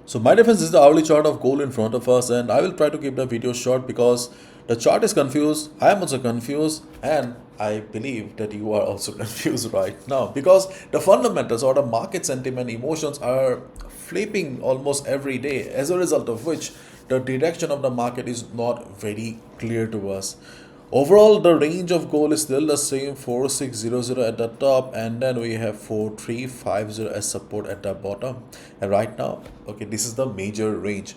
So my defense is the hourly chart of gold in front of us, and I will try to keep the video short because the chart is confused. I am also confused, and I believe that you are also confused right now because the fundamentals or the market sentiment emotions are flipping almost every day, as a result of which the direction of the market is not very clear to us. Overall, the range of goal is still the same, 4600 at the top, and then we have 4350 as support at the bottom. And right now, okay, this is the major range.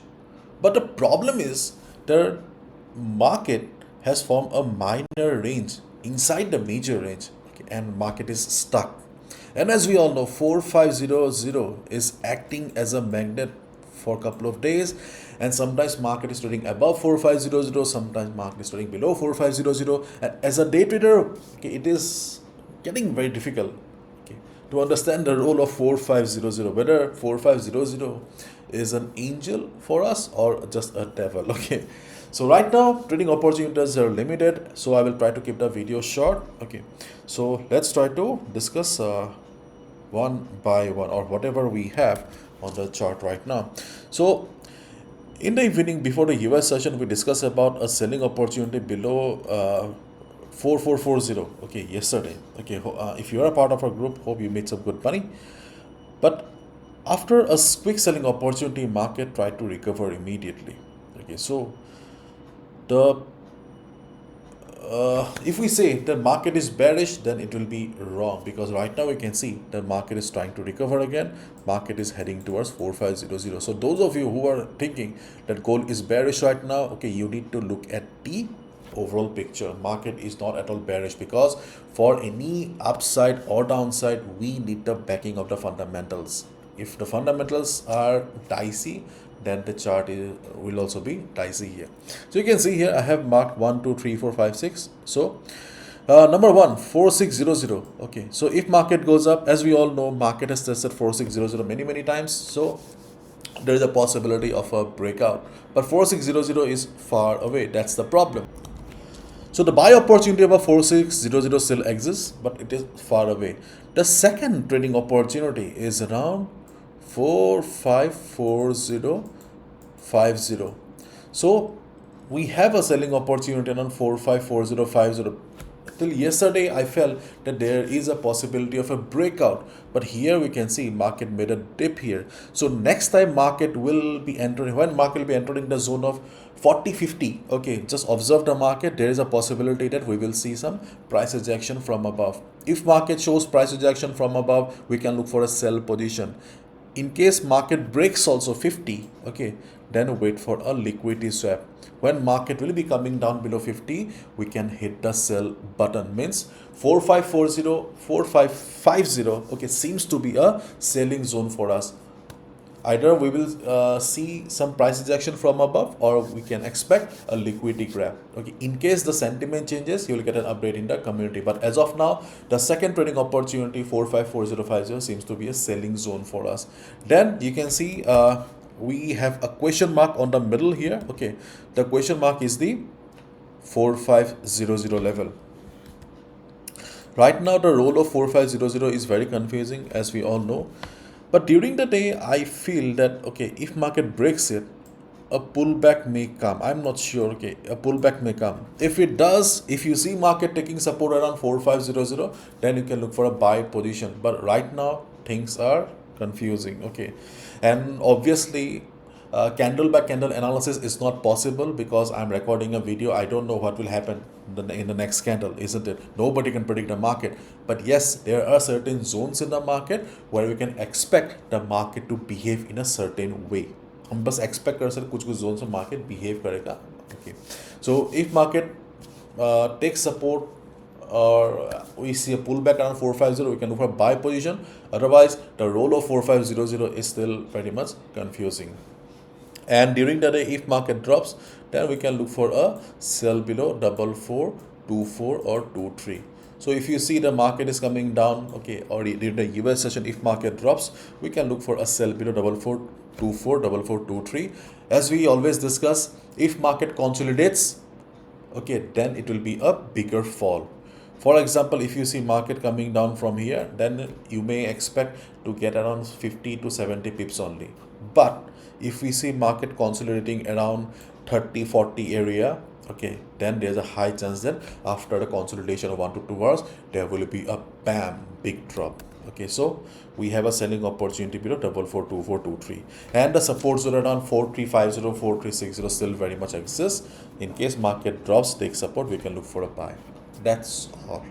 But the problem is the market has formed a minor range inside the major range, okay, and market is stuck. And as we all know, 4500 is acting as a magnet for a couple of days, and sometimes market is trading above 4500, sometimes market is trading below 4500, and as a day trader, okay, it is getting very difficult, okay, to understand the role of 4500, whether 4500 is an angel for us or just a devil. Okay, so right now trading opportunities are limited, so I will try to keep the video short. Okay, so let's try to discuss one by one, or whatever we have on the chart right now. So in the evening before the US session, we discussed about a selling opportunity below 4440, okay, yesterday. Okay, if you are a part of our group, hope you made some good money. But after a quick selling opportunity, market tried to recover immediately. Okay, so the if we say the market is bearish, then it will be wrong, because right now we can see the market is trying to recover again. Market is heading towards 4500. So those of you who are thinking that gold is bearish right now, okay, you need to look at the overall picture. Market is not at all bearish, because for any upside or downside, we need the backing of the fundamentals. If the fundamentals are dicey, then the chart will also be dicey here. So you can see here I have marked 1 2 3 4 5 6. So number one, 4600. Okay, so if market goes up, as we all know, market has tested 4600 many times, so there is a possibility of a breakout, but 4600 is far away. That's the problem. So the buy opportunity above 4600 still exists, but it is far away. The second trading opportunity is around 454050. So we have a selling opportunity around 454050. Till yesterday, I felt that there is a possibility of a breakout, but here we can see market made a dip here. So next time market will be entering, when market will be entering the zone of 4050, okay, just observe the market. There is a possibility that we will see some price rejection from above. If market shows price rejection from above, we can look for a sell position. In case market breaks also 50, okay, then wait for a liquidity swap. When market will be coming down below 50, we can hit the sell button. Means 4540 4550, okay, seems to be a selling zone for us. Either we will see some price rejection from above, or we can expect a liquidity grab. Okay, in case the sentiment changes, you will get an update in the community, but as of now, the second trading opportunity 454050 seems to be a selling zone for us. Then you can see we have a question mark on the middle here. Okay, the question mark is the 4500 level. Right now the role of 4500 is very confusing, as we all know. But during the day, I feel that, okay, if market breaks it, a pullback may come. I'm not sure, okay, a pullback may come. If it does, if you see market taking support around 4500, then you can look for a buy position. But right now, things are confusing, okay. And obviously, candle by candle analysis is not possible, because I'm recording a video. I don't know what will happen in the next candle, isn't it? Nobody can predict the market. But yes, there are certain zones in the market where we can expect the market to behave in a certain way. हम बस expect कर सकते कुछ कुछ zones में market behave करेगा. Okay. So if market takes support, or we see a pullback around 450, we can look for a buy position. Otherwise, the role of 4500 is still pretty much confusing. And during the day, if market drops, then we can look for a sell below 4424 or 23. So if you see the market is coming down, okay, or during the US session, if market drops, we can look for a sell below 4424 4423. As we always discuss, if market consolidates, okay, then it will be a bigger fall. For example, if you see market coming down from here, then you may expect to get around 50 to 70 pips only. But if we see market consolidating around 30-40 area, okay, then there's a high chance that after the consolidation of 1 to 2 hours, there will be a bam, big drop. Okay, so we have a selling opportunity below 442423, and the support zone around 4350, 4360 still very much exists. In case market drops, take support, we can look for a buy. That's all.